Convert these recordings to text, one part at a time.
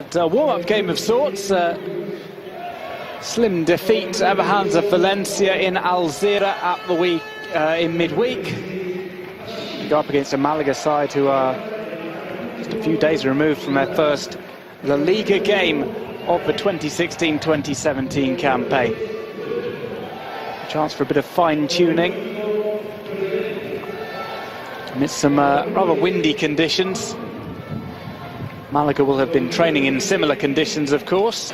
A warm-up game of sorts. Slim defeat at the hands of Valencia in Alzira at the week in midweek. You go up against a Malaga side who are just a few days removed from their first La Liga game of the 2016-2017 campaign. A chance for a bit of fine-tuning amidst some rather windy conditions. Malaga will have been training in similar conditions, of course.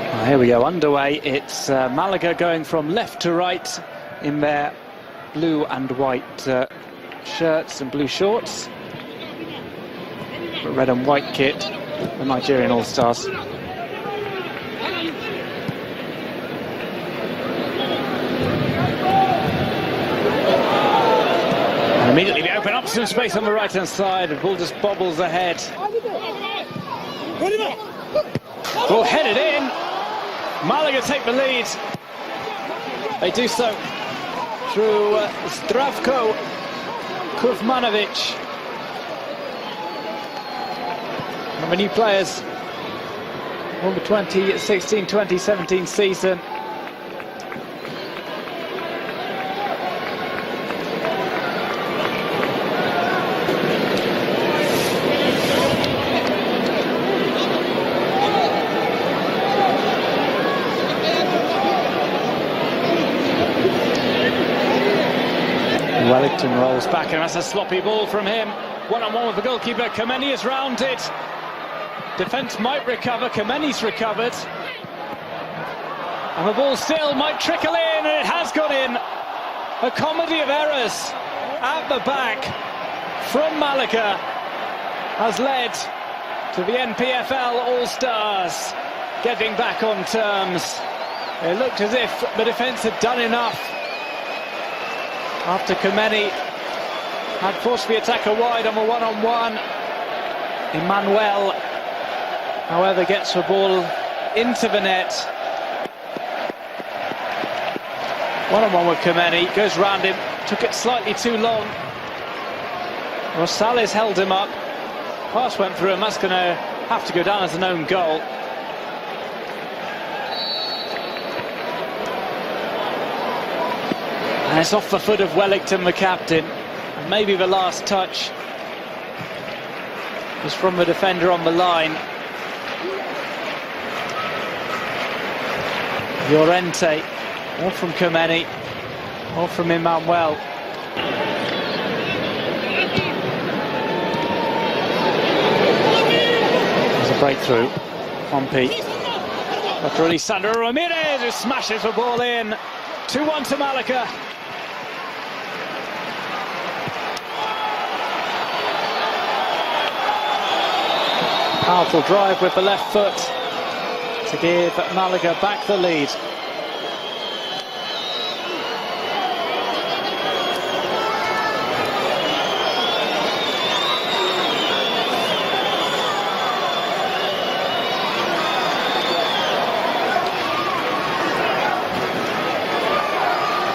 Well, here we go, underway. It's Malaga going from left to right in their blue and white shirts and blue shorts. Red and white kit, the Nigerian All-Stars. Immediately they open up some space on the right-hand side. The ball just bobbles ahead. Ball headed in. Malaga take the lead. They do so through Zdravko Kuzmanovic. One of the new players on the 2016-2017 season. Wellington rolls back and that's a sloppy ball from him. One-on-one with the goalkeeper. Kameni is rounded. Defence might recover. Kameni's recovered. And the ball still might trickle in, and it has gone in. A comedy of errors at the back from Malaga has led to the NPFL All-Stars getting back on terms. It looked as if the defence had done enough after Kameni had forced the attacker wide on the one-on-one. Emmanuel, however, gets the ball into the net. One-on-one with Kameni, goes round him, took it slightly too long. Rosales held him up. Pass went through, and that's going to have to go down as an own goal. And it's off the foot of Wellington, the captain. And maybe the last touch was from the defender on the line. Llorente, or from Kameni, or from Emmanuel. There's a breakthrough on Pete. After Alessandro Ramirez, who smashes the ball in. 2-1 to Malaga. Powerful drive with the left foot to give Malaga back the lead.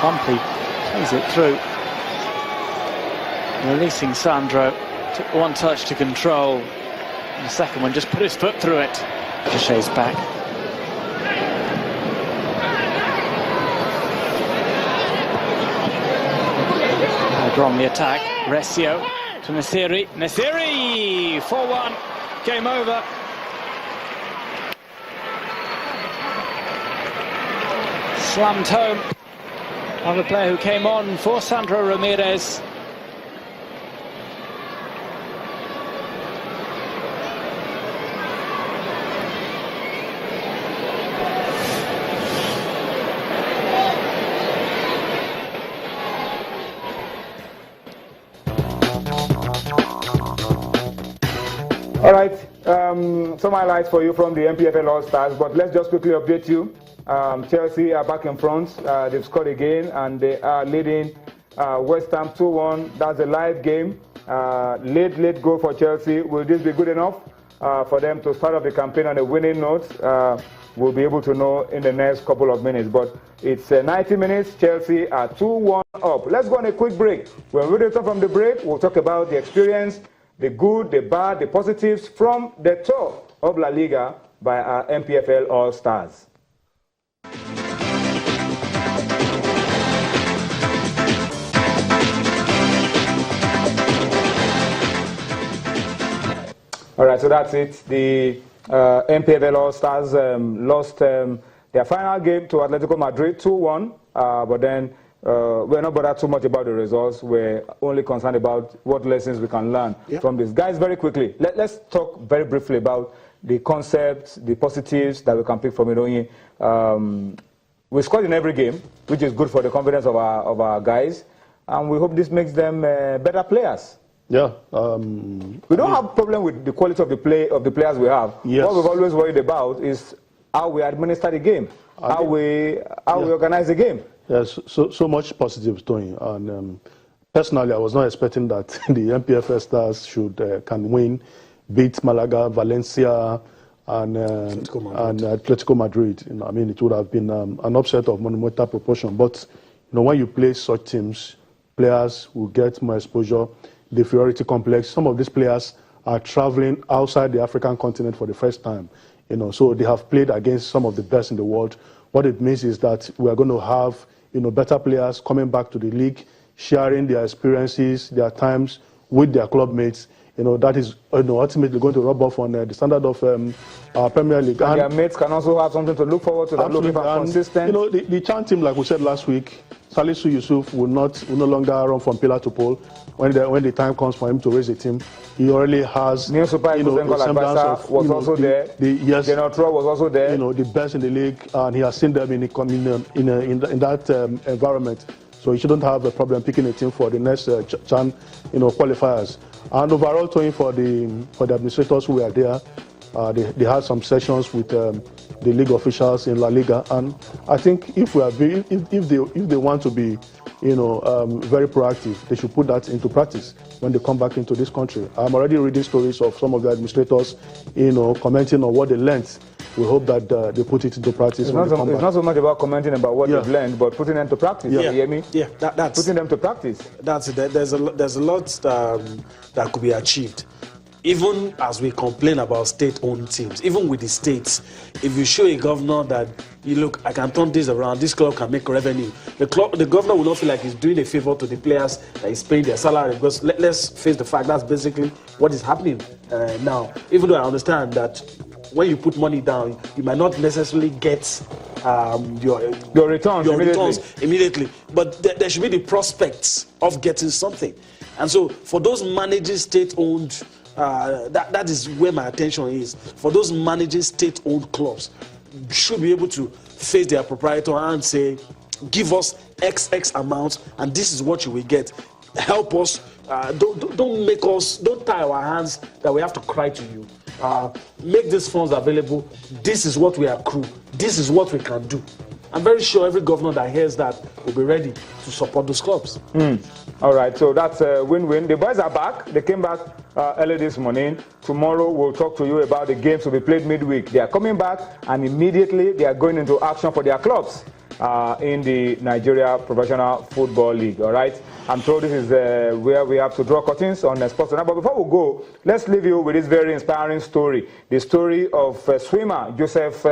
Bumpy plays it through. Releasing Sandro. Took one touch to control. And the second one just put his foot through it. Jachet's back. Malaga on the attack. Recio to Nasiri. Nasiri! 4-1. Game over. Slammed home on the player who came on for Sandro Ramirez. All right, some highlights for you from the NPFL All-Stars, but let's just quickly update you. Chelsea are back in front. They've scored again, and they are leading West Ham 2-1. That's a live game. Late goal for Chelsea. Will this be good enough for them to start off the campaign on a winning note? we'll be able to know in the next couple of minutes. But it's 90 minutes. Chelsea are 2-1 up. Let's go on a quick break. When we return from the break, we'll talk about the experience, the good, the bad, the positives from the tour of La Liga by our MPFL All-Stars. All right, so that's it. The MPFL All-Stars lost their final game to Atletico Madrid 2-1, but then we're not bothered too much about the results. We're only concerned about what lessons we can learn from this. Guys, very quickly, let's talk very briefly about the concepts, the positives that we can pick from it. We scored in every game, which is good for the confidence of our guys, and we hope this makes them better players. Yeah. We don't have a problem with the quality of the players we have. Yes. What we've always worried about is how we administer the game, how we organize the game. Yes, so much positive, Tony. And personally, I was not expecting that the MPFL Stars can win, beat Malaga, Valencia, and Atletico Madrid. You know, I mean, it would have been an upset of monumental proportion. But you know, when you play such teams, players will get more exposure. The inferiority complex. Some of these players are traveling outside the African continent for the first time. You know, so they have played against some of the best in the world. What it means is that we are going to have, you know, better players coming back to the league, sharing their experiences, their times with their club mates. You know, that is, you know, ultimately going to rub off on the standard of our Premier League. And their mates can also have something to look forward to. That looking for consistent. You know, the Chan team, like we said last week, Salisu Yusuf will no longer run from pillar to pole. When the time comes for him to raise a team, he already has. New Super was also there. Yes, Genotro was also there. You know, the best in the league, and he has seen them in that environment. So he shouldn't have a problem picking a team for the next Chan, qualifiers. And overall, Tony, for the administrators who were there, they had some sessions with the league officials in La Liga, and I think if they want to be, very proactive, they should put that into practice when they come back into this country. I'm already reading stories of some of the administrators, commenting on what they learned. We hope that they put it into practice. It's not so much about commenting about what they've learned, but putting them to practice. Yeah. You hear me? Yeah, that's putting them to practice. That's it. There's a lot that could be achieved. Even as we complain about state-owned teams, even with the states, if you show a governor that, look, I can turn this around, this club can make revenue, the governor will not feel like he's doing a favor to the players that he's paying their salary, because let's face the fact that's basically what is happening now. Even though I understand that when you put money down, you might not necessarily get your returns immediately. But there should be the prospects of getting something. And so for those managing state-owned, that is where my attention is. For those managing state-owned clubs, should be able to face their proprietor and say, give us X amount, and this is what you will get. Help us. Don't tie our hands that we have to cry to you. Make these funds available. This is what we accrue. This is what we can do. I'm very sure every governor that hears that will be ready to support those clubs. All right, so that's a win-win. The boys are back. They came back early this morning. Tomorrow we'll talk to you about the games to be played midweek. They are coming back, and immediately they are going into action for their clubs in the Nigeria Professional Football League. All right, I'm told this is where we have to draw curtains on sports. But before we go, let's leave you with this very inspiring story. The story of swimmer Joseph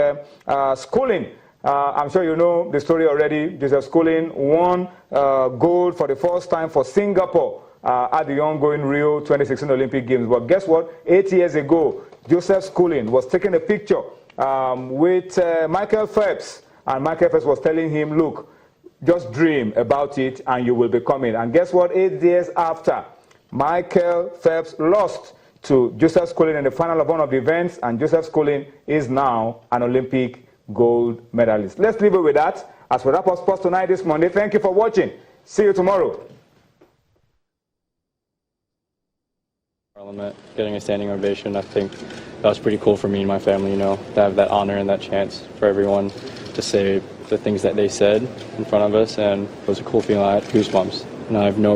Schooling. I'm sure you know the story already. Joseph Schooling won gold for the first time for Singapore at the ongoing Rio 2016 Olympic Games. But guess what? 8 years ago, Joseph Schooling was taking a picture with Michael Phelps. And Michael Phelps was telling him, look, just dream about it and you will become it. And guess what? 8 years after, Michael Phelps lost to Joseph Schooling in the final of one of the events, and Joseph Schooling is now an Olympic gold medalist. Let's leave it with that as we wrap up sports tonight this Monday. Thank you for watching. See you tomorrow. Parliament, getting a standing ovation, I think that was pretty cool for me and my family, to have that honor and that chance for everyone to say the things that they said in front of us, and it was a cool feeling. I had goosebumps, and I have no